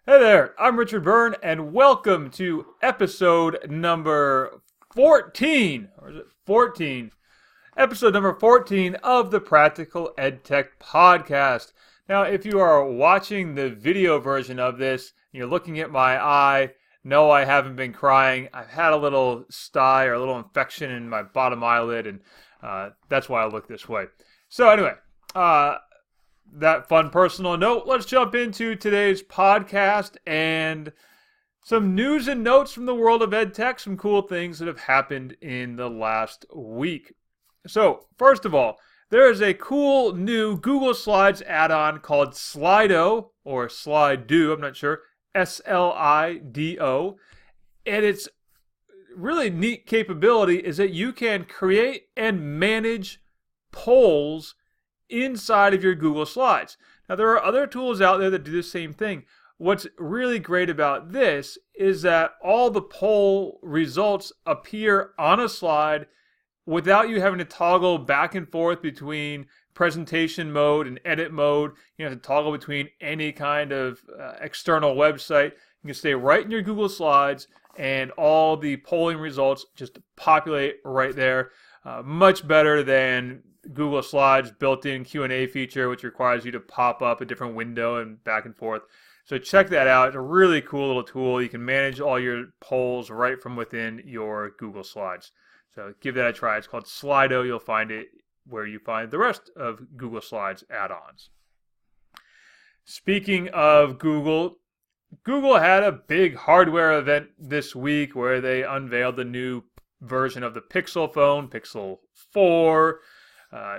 Hey there, I'm Richard Byrne, and welcome to episode number 14. Or is it 14? Episode number 14 of the Practical EdTech Podcast. Now, if you are watching the video version of this, and you're looking at my eye, no, I haven't been crying. I've had a little sty or a little infection in my bottom eyelid, and that's why I look this way. So anyway, that fun personal note, let's jump into today's podcast and some news and notes from the world of EdTech, some cool things that have happened in the last week. So, first of all, there is a cool new Google Slides add-on called Slido, or Slido, I'm not sure, Slido, and its really neat capability is that you can create and manage polls inside of your Google Slides. Now, there are other tools out there that do the same thing. What's really great about this is that all the poll results appear on a slide without you having to toggle back and forth between presentation mode and edit mode. You have to toggle between any kind of external website. You can stay right in your Google Slides and all the polling results just populate right there. Much better than Google Slides built-in Q&A feature, which requires you to pop up a different window and back and forth. So check that out. It's a really cool little tool. You can manage all your polls right from within your Google Slides. So give that a try. It's called Slido. You'll find it where you find the rest of Google Slides add-ons. Speaking of Google, Google had a big hardware event this week where they unveiled the new version of the Pixel phone, Pixel 4,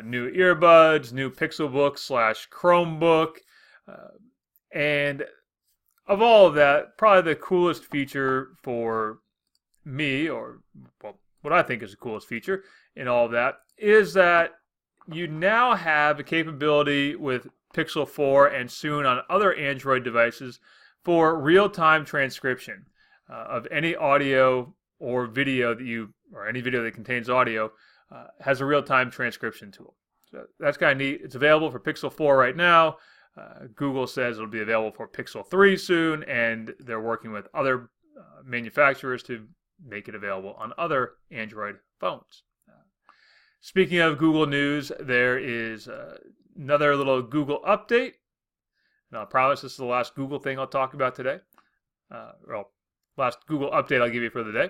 new earbuds, new Pixelbook / Chromebook, and of all of that, probably the coolest feature for me, or well, what I think is the coolest feature in all of that, is that you now have a capability with Pixel 4 and soon on other Android devices for real-time transcription of any audio or video or any video that contains audio. Has a real-time transcription tool. So that's kind of neat. It's available for Pixel 4 right now. Google says it'll be available for Pixel 3 soon, and they're working with other manufacturers to make it available on other Android phones. Speaking of Google news, there is another little Google update. And I promise this is the last Google thing I'll talk about today. Last Google update I'll give you for the day.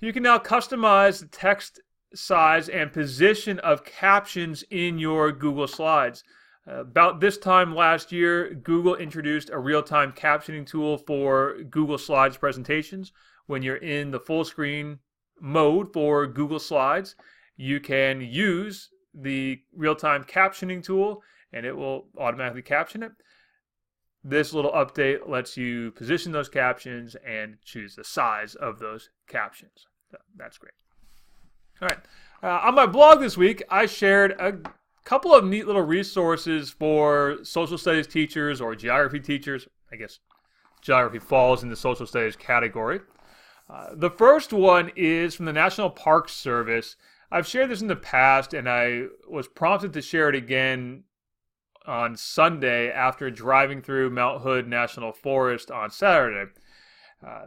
You can now customize the text size and position of captions in your Google Slides. About this time last year, Google introduced a real-time captioning tool for Google Slides presentations. When you're in the full screen mode for Google Slides, you can use the real-time captioning tool and it will automatically caption it. This little update lets you position those captions and choose the size of those captions. So that's great. All right. On my blog this week, I shared a couple of neat little resources for social studies teachers or geography teachers. I guess geography falls in the social studies category. The first one is from the National Park Service. I've shared this in the past, and I was prompted to share it again on Sunday after driving through Mount Hood National Forest on Saturday.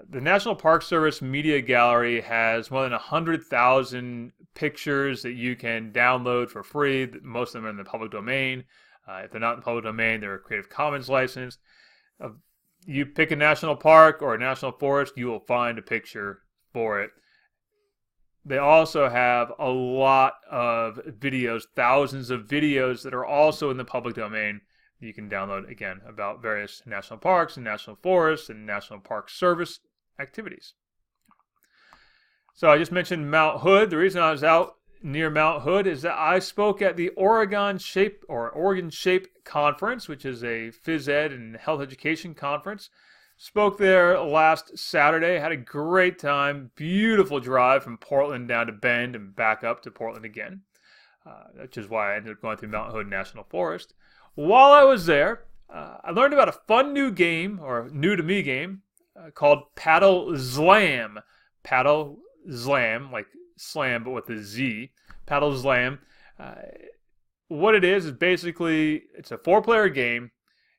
The National Park Service Media Gallery has more than 100,000 pictures that you can download for free. Most of them are in the public domain. If they're not in the public domain, they're Creative Commons licensed. You pick a national park or a national forest, you will find a picture for it. They also have a lot of videos, thousands of videos that are also in the public domain that you can download, again, about various national parks and national forests and National Park Service activities. So I just mentioned Mount Hood. The reason I was out near Mount Hood is that I spoke at the Oregon Shape Conference, which is a phys ed and health education conference. Spoke there last Saturday. Had a great time. Beautiful drive from Portland down to Bend and back up to Portland again, which is why I ended up going through Mount Hood National Forest. While I was there, I learned about a fun new game, or new to me game, called Paddle Slam. Paddle Slam, like slam but with a Z. Paddle Slam. What it is basically, it's a 4-player game.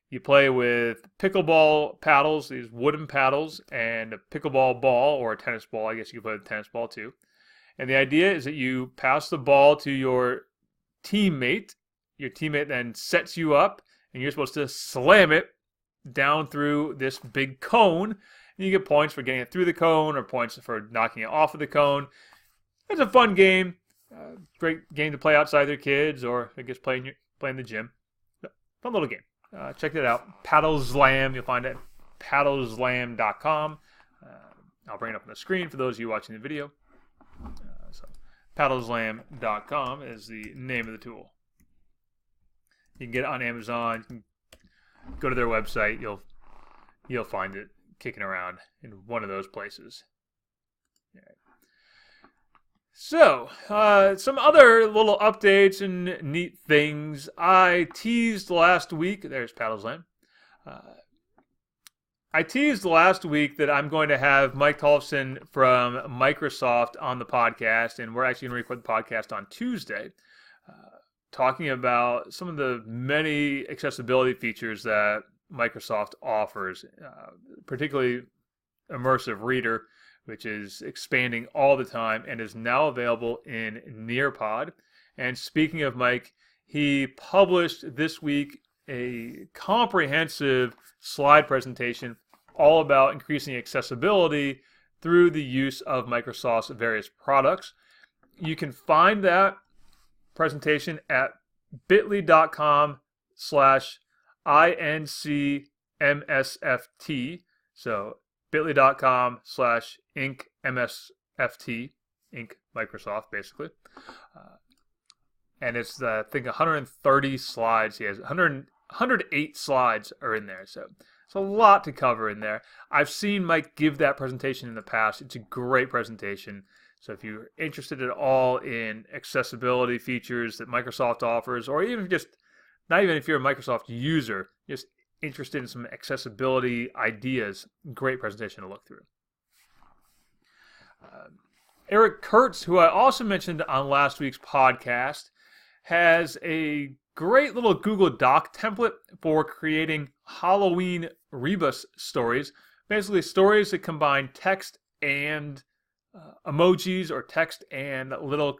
You play with pickleball paddles, these wooden paddles, and a pickleball ball, or a tennis ball. I guess you can play with a tennis ball too. And the idea is that you pass the ball to your teammate. Your teammate then sets you up, and you're supposed to slam it down through this big cone. And you get points for getting it through the cone, or points for knocking it off of the cone. It's a fun game. Great game to play outside their kids, or I guess play in the gym. Fun little game. Check that out. Paddle Slam. You'll find it at paddleslam.com. I'll bring it up on the screen for those of you watching the video. So paddleslam.com is the name of the tool. You can get it on Amazon. You can go to their website. You'll find it kicking around in one of those places. All right. So, some other little updates and neat things. I teased last week, there's Paddle Slam. I teased last week that I'm going to have Mike Tollefson from Microsoft on the podcast, and we're actually going to record the podcast on Tuesday, talking about some of the many accessibility features that Microsoft offers, particularly Immersive Reader, which is expanding all the time and is now available in Nearpod. And speaking of Mike, he published this week a comprehensive slide presentation all about increasing accessibility through the use of Microsoft's various products. You can find that presentation at bit.ly/INCMSFT. So bit.ly.com/IncMSFT, Inc. Microsoft, basically. And it's, I think, 130 slides. He has 108 slides are in there. So it's a lot to cover in there. I've seen Mike give that presentation in the past. It's a great presentation. So if you're interested at all in accessibility features that Microsoft offers, or even not even if you're a Microsoft user, just interested in some accessibility ideas, great presentation to look through. Eric Kurtz, who I also mentioned on last week's podcast, has a great little Google Doc template for creating Halloween rebus stories. Basically, stories that combine text and emojis, or text and little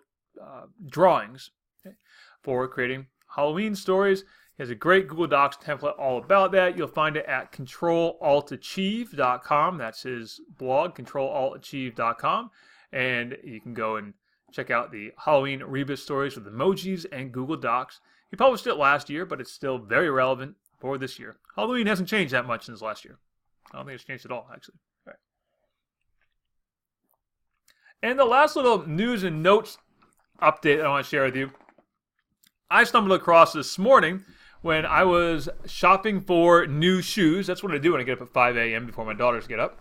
drawings, okay, for creating Halloween stories. He has a great Google Docs template all about that. You'll find it at controlaltachieve.com. That's his blog, controlaltachieve.com. And you can go and check out the Halloween rebus stories with emojis and Google Docs. He published it last year, but it's still very relevant for this year. Halloween hasn't changed that much since last year. I don't think it's changed at all, actually. All right. And the last little news and notes update I want to share with you. I stumbled across this morning when I was shopping for new shoes. That's what I do when I get up at 5 a.m. before my daughters get up.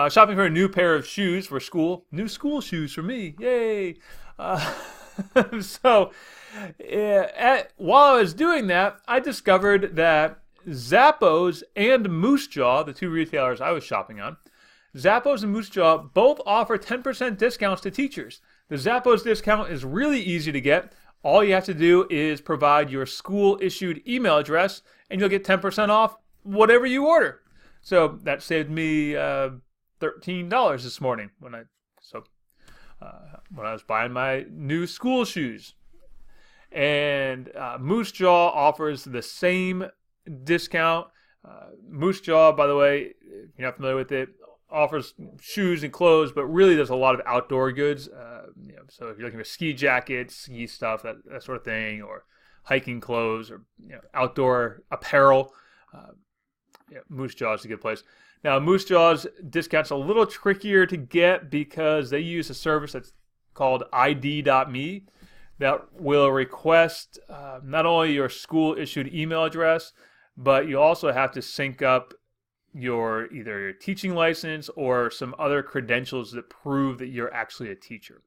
Shopping for a new pair of shoes for school. New school shoes for me. Yay! So, while I was doing that, I discovered that Zappos and Moose Jaw, the two retailers I was shopping on, Zappos and Moose Jaw both offer 10% discounts to teachers. The Zappos discount is really easy to get. All you have to do is provide your school-issued email address, and you'll get 10% off whatever you order. So that saved me $13 this morning when I was buying my new school shoes. And Moose Jaw offers the same discount. Moose Jaw, by the way, if you're not familiar with it, offers shoes and clothes, but really does a lot of outdoor goods. So if you're looking for ski jackets, ski stuff, that sort of thing, or hiking clothes, or outdoor apparel, Moose Jaw is a good place. Now, Moose Jaw's discount's a little trickier to get because they use a service that's called ID.me that will request not only your school-issued email address, but you also have to sync up either your teaching license or some other credentials that prove that you're actually a teacher.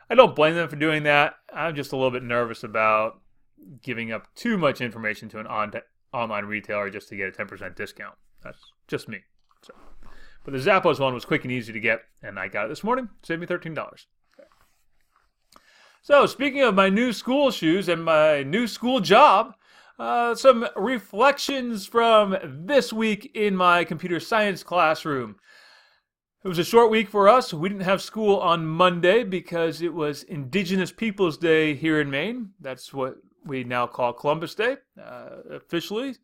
I don't blame them for doing that. I'm just a little bit nervous about giving up too much information to an online retailer just to get a 10% discount. That's just me. So, but the Zappos one was quick and easy to get, and I got it this morning. Saved me $13. Okay. So speaking of my new school shoes and my new school job, some reflections from this week in my computer science classroom. It was a short week for us. We didn't have school on Monday because it was Indigenous Peoples Day here in Maine. That's what we now call Columbus Day officially.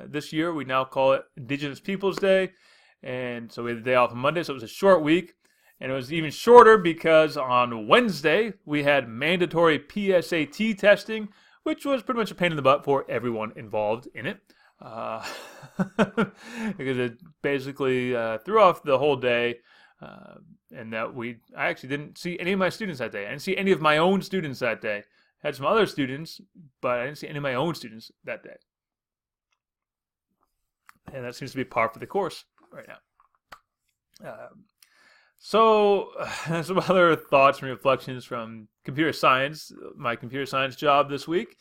This year we now call it Indigenous Peoples Day. And so we had the day off on Monday, so it was a short week. And it was even shorter because on Wednesday we had mandatory PSAT testing, which was pretty much a pain in the butt for everyone involved in it. Because it basically threw off the whole day, and that I actually didn't see any of my students that day. I didn't see any of my own students that day. I had some other students, but I didn't see any of my own students that day. And that seems to be par for the course right now. So, some other thoughts and reflections from computer science, my computer science job this week.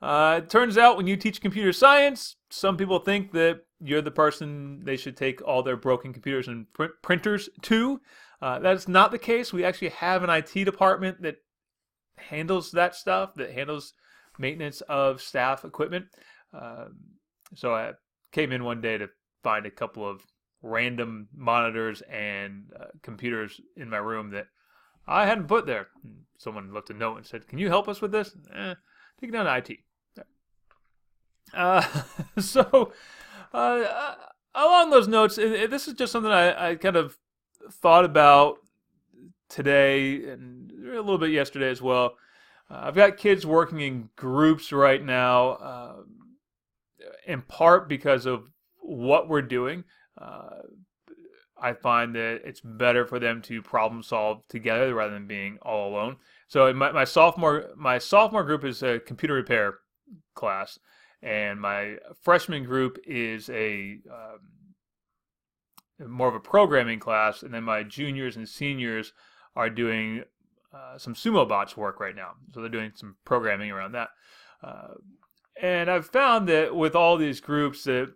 It turns out when you teach computer science, some people think that you're the person they should take all their broken computers and printers to. That's not the case. We actually have an IT department that handles that stuff, that handles maintenance of staff equipment. So I came in one day to find a couple of random monitors and computers in my room that I hadn't put there. Someone left a note and said, "Can you help us with this?" Take it down to IT. So, along those notes, this is just something I kind of thought about today and a little bit yesterday as well. I've got kids working in groups right now, in part because of what we're doing. I find that it's better for them to problem solve together rather than being all alone. So my sophomore group is a computer repair class, and my freshman group is a more of a programming class, and then my juniors and seniors are doing some sumo bots work right now. So they're doing some programming around that. And I've found that with all these groups that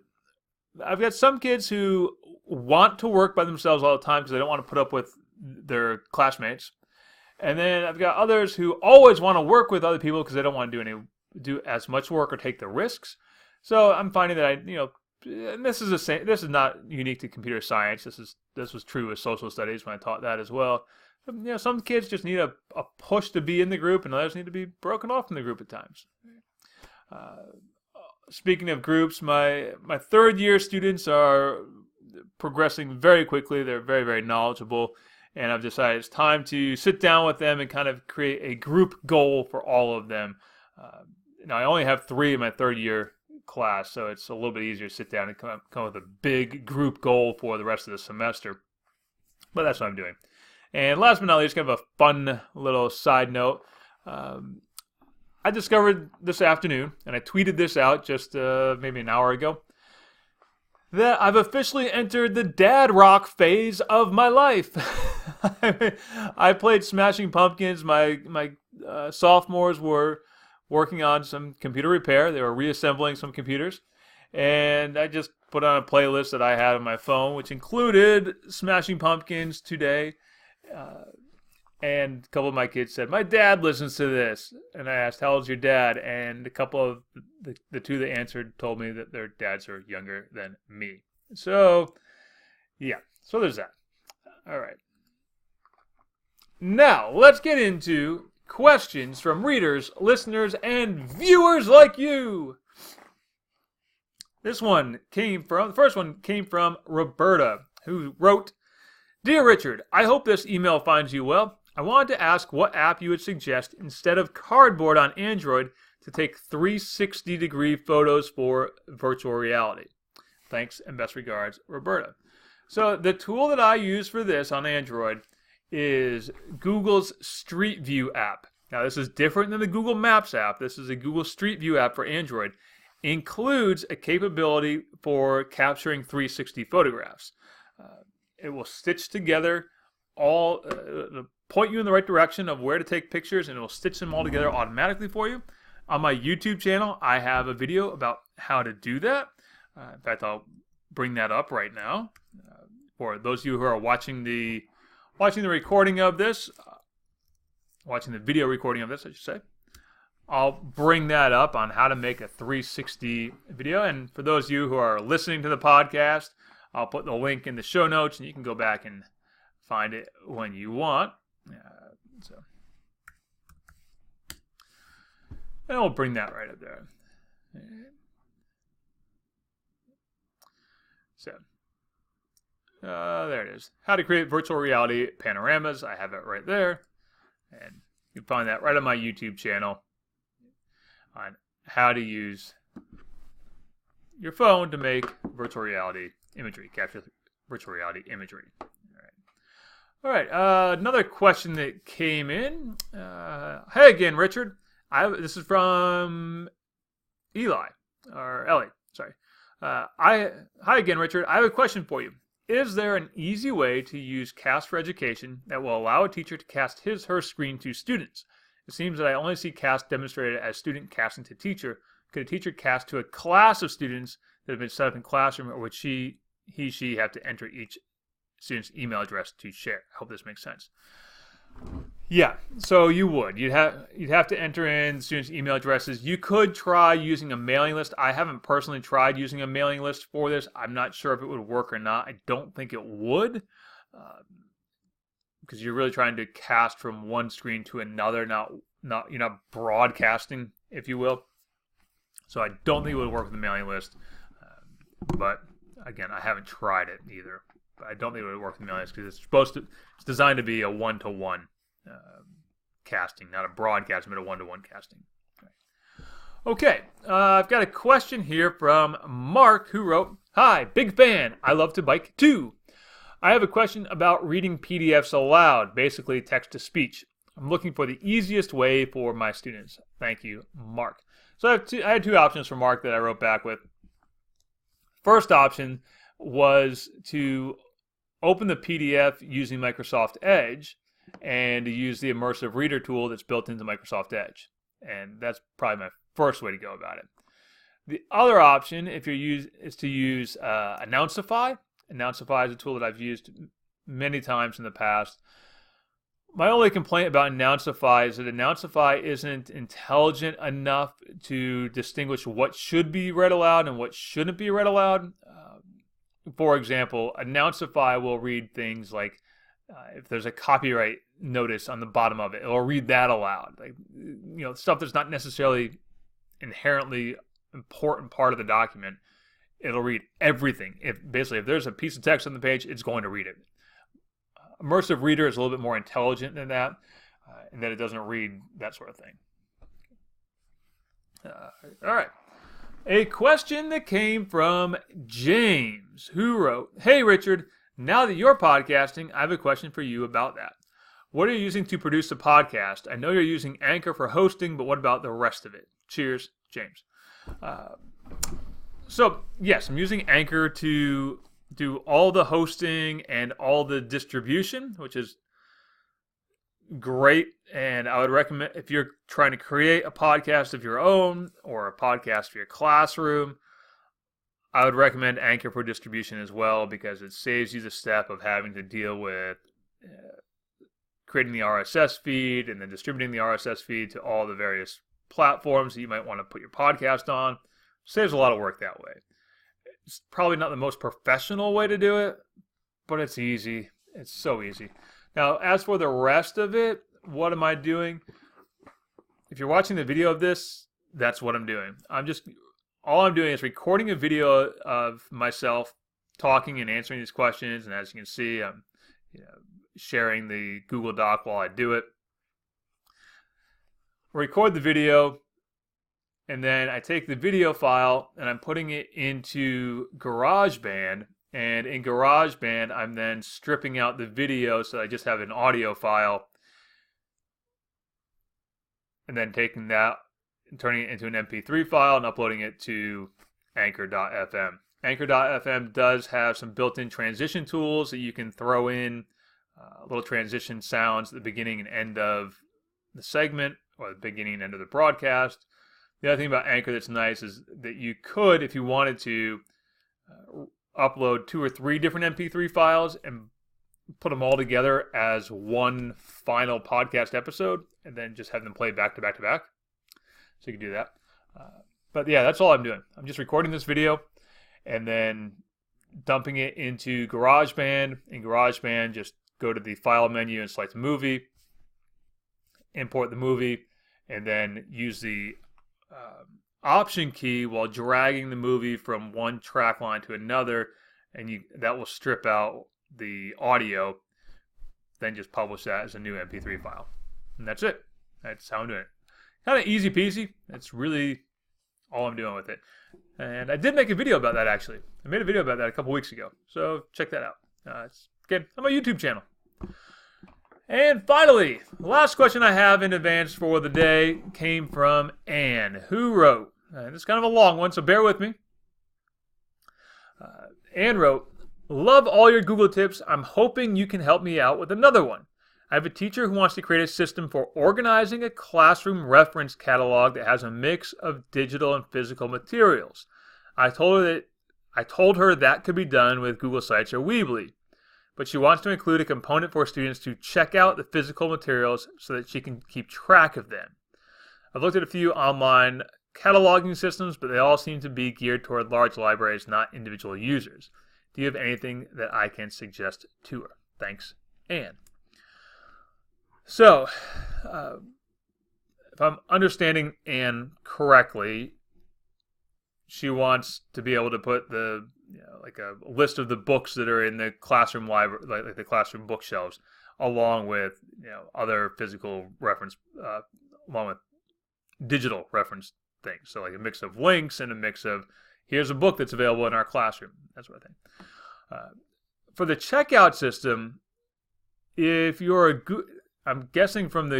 I've got some kids who want to work by themselves all the time because they don't want to put up with their classmates. And then I've got others who always want to work with other people because they don't want to do as much work or take the risks. So I'm finding that and this is not unique to computer science. This was true with social studies when I taught that as well. Some kids just need a push to be in the group, and others need to be broken off from the group at times. Speaking of groups, my third year students are progressing very quickly. They're very, very knowledgeable. And I've decided it's time to sit down with them and kind of create a group goal for all of them. Now, I only have 3 in my third year class, so it's a little bit easier to sit down and come up with a big group goal for the rest of the semester. But that's what I'm doing. And last but not least, kind of a fun little side note. I discovered this afternoon, and I tweeted this out just maybe an hour ago, that I've officially entered the dad rock phase of my life. I played Smashing Pumpkins. My sophomores were working on some computer repair. They were reassembling some computers. And I just put on a playlist that I had on my phone, which included Smashing Pumpkins today. And a couple of my kids said, "My dad listens to this." And I asked, "How old's your dad?" And a couple of the two that answered told me that their dads are younger than me. So, yeah. So there's that. All right. Now, let's get into questions from readers, listeners, and viewers like you. The first one came from Roberta, who wrote, "Dear Richard, I hope this email finds you well. I wanted to ask what app you would suggest instead of Cardboard on Android to take 360-degree photos for virtual reality. Thanks and best regards, Roberta." So the tool that I use for this on Android is Google's Street View app. Now this is different than the Google Maps app. This is a Google Street View app for Android. Includes a capability for capturing 360 photographs. It will stitch together all, point you in the right direction of where to take pictures, and it will stitch them all together automatically for you. On my YouTube channel, I have a video about how to do that. In fact, I'll bring that up right now. For those of you who are watching the recording of this, watching the video recording of this, I should say. I'll bring that up on how to make a 360 video. And for those of you who are listening to the podcast, I'll put the link in the show notes, and you can go back and find it when you want. And we'll bring that right up there. So, there it is. How to create virtual reality panoramas. I have it right there. And you can find that right on my YouTube channel on how to use your phone to make virtual reality imagery, capture virtual reality imagery. All right. Another question that came in. Hey again, Richard. This is from Eli, or Ellie, sorry. Hi again, Richard. I have a question for you. Is there an easy way to use Cast for Education that will allow a teacher to cast his/her screen to students? It seems that I only see Cast demonstrated as student casting to teacher. Could a teacher cast to a class of students that have been set up in classroom, or would she have to enter each student's email address to share? I hope this makes sense. Yeah, so you would. You'd have to enter in students' email addresses. You could try using a mailing list. I haven't personally tried using a mailing list for this. I'm not sure if it would work or not. I don't think it would, because you're really trying to cast from one screen to another. You're not broadcasting, if you will. So I don't think it would work with a mailing list. But again, I haven't tried it either. But I don't think it would work with a mailing list because it's designed to be a one-to-one casting, not a broadcast, but a one-to-one casting. Okay, I've got a question here from Mark, who wrote, "Hi, big fan. I love to bike too. I have a question about reading PDFs aloud, basically text-to-speech. I'm looking for the easiest way for my students. Thank you, Mark." So I had two options for Mark that I wrote back with. First option was to open the PDF using Microsoft Edge and to use the immersive reader tool that's built into Microsoft Edge. And that's probably my first way to go about it. The other option, is to use Announceify. Announceify is a tool that I've used many times in the past. My only complaint about Announceify is that Announceify isn't intelligent enough to distinguish what should be read aloud and what shouldn't be read aloud. For example, Announceify will read things like if there's a copyright notice on the bottom of it, it'll read that aloud. Stuff that's not necessarily inherently important part of the document, it'll read everything. If there's a piece of text on the page, it's going to read it. Immersive Reader is a little bit more intelligent than that, in that it doesn't read that sort of thing. All right. A question that came from James, who wrote, "Hey Richard, now that you're podcasting, I have a question for you about that. What are you using to produce a podcast? I know you're using Anchor for hosting, but what about the rest of it? Cheers, James." So yes, I'm using Anchor to do all the hosting and all the distribution, which is great. And I would recommend, if you're trying to create a podcast of your own or a podcast for your classroom, I would recommend Anchor for distribution as well, because it saves you the step of having to deal with creating the RSS feed and then distributing the RSS feed to all the various platforms that you might want to put your podcast on. Saves a lot of work that way. It's probably not the most professional way to do it, but it's easy. It's so easy. Now, as for the rest of it, what am I doing? If you're watching the video of this, that's what I'm doing. All I'm doing is recording a video of myself talking and answering these questions, and as you can see, I'm sharing the Google Doc while I do it. Record the video, and then I take the video file and I'm putting it into GarageBand. And in GarageBand, I'm then stripping out the video so I just have an audio file. And then taking that and turning it into an MP3 file and uploading it to Anchor.fm. Anchor.fm does have some built-in transition tools that you can throw in little transition sounds at the beginning and end of the segment or the beginning and end of the broadcast. The other thing about Anchor that's nice is that you could, if you wanted to, upload 2 or 3 different MP3 files and put them all together as one final podcast episode and then just have them play back to back to back. So you can do that. But yeah, that's all I'm doing. I'm just recording this video and then dumping it into GarageBand. In GarageBand, just go to the File menu and select Movie, import the movie, and then use the Option key while dragging the movie from one track line to another, and that will strip out the audio. Then just publish that as a new MP3 file. And that's it. That's how I'm doing it. Kind of easy peasy. That's really all I'm doing with it. And I did make a video about that, actually. I made a video about that a couple weeks ago. So check that out. It's again on my YouTube channel. And finally, the last question I have in advance for the day came from Anne, who wrote, this is kind of a long one, so bear with me. Anne wrote, "Love all your Google tips. I'm hoping you can help me out with another one. I have a teacher who wants to create a system for organizing a classroom reference catalog that has a mix of digital and physical materials. I told her that could be done with Google Sites or Weebly, but she wants to include a component for students to check out the physical materials so that she can keep track of them. I've looked at a few online cataloging systems, but they all seem to be geared toward large libraries, not individual users. Do you have anything that I can suggest to her? Thanks, Anne." So, if I'm understanding Anne correctly, she wants to be able to put like a list of the books that are in the classroom library, like the classroom bookshelves, along with other physical reference, along with digital reference things. So like a mix of links and a mix of here's a book that's available in our classroom, that sort of thing. For the checkout system, if you're I'm guessing from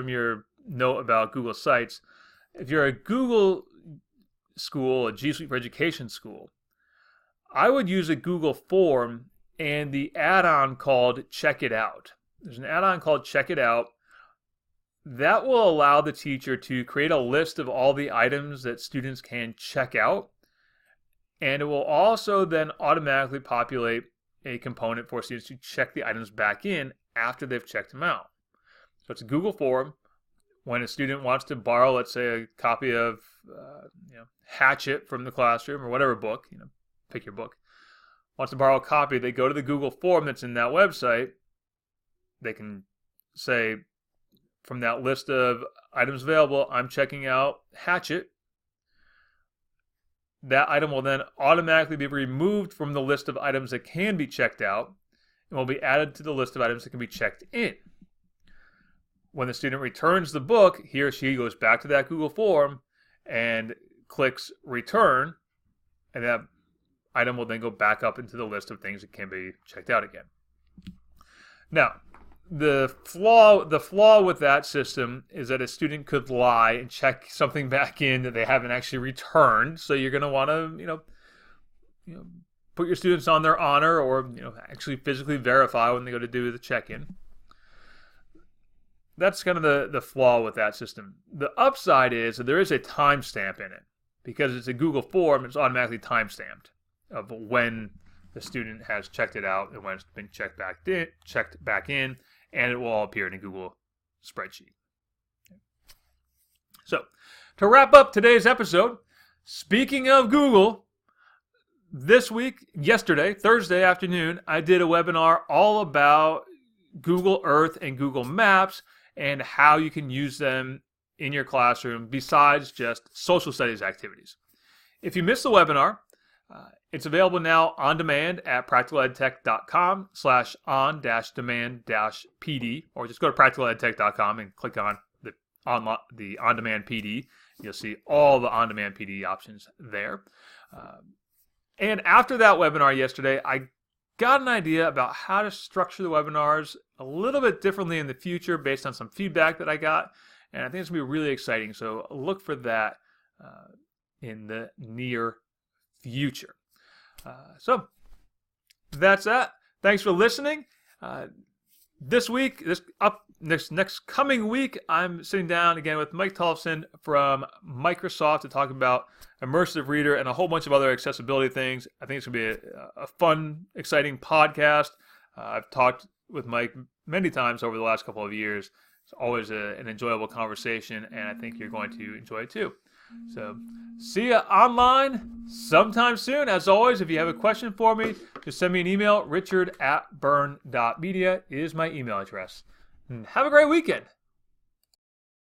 your note about Google Sites, if you're a Google school, a G Suite for Education school, I would use a Google form and the add-on called Check It Out. There's an add-on called Check It Out that will allow the teacher to create a list of all the items that students can check out, and it will also then automatically populate a component for students to check the items back in after they've checked them out. So it's a Google form. When a student wants to borrow, let's say, a copy of Hatchet from the classroom or whatever book, pick your book, wants to borrow a copy, they go to the Google form that's in that website. They can say, from that list of items available, I'm checking out Hatchet. That item will then automatically be removed from the list of items that can be checked out and will be added to the list of items that can be checked in. When the student returns the book, he or she goes back to that Google form and clicks return, and that item will then go back up into the list of things that can be checked out again. Now, the flaw with that system is that a student could lie and check something back in that they haven't actually returned. So you're going to want to, put your students on their honor, or actually physically verify when they go to do the check-in. That's kind of the flaw with that system. The upside is that there is a timestamp in it. Because it's a Google form, it's automatically timestamped of when the student has checked it out and when it's been checked back in, and it will all appear in a Google spreadsheet. So, to wrap up today's episode, speaking of Google, yesterday, Thursday afternoon, I did a webinar all about Google Earth and Google Maps and how you can use them in your classroom besides just social studies activities. If you missed the webinar, it's available now on demand at practicaledtech.com/on-demand-PD, or just go to practicaledtech.com and click on the on-demand PD. You'll see all the on-demand PD options there. And after that webinar yesterday, I got an idea about how to structure the webinars a little bit differently in the future based on some feedback that I got. And I think it's going to be really exciting. So look for that in the near future. So that's that. Thanks for listening. This coming week, I'm sitting down again with Mike Tollefson from Microsoft to talk about Immersive Reader and a whole bunch of other accessibility things. I think it's going to be a fun, exciting podcast. I've talked with Mike many times over the last couple of years It's always an enjoyable conversation, and I think you're going to enjoy it too. So, see you online sometime soon. As always, if you have a question for me, just send me an email. Richard@burn.media is my email address. And have a great weekend.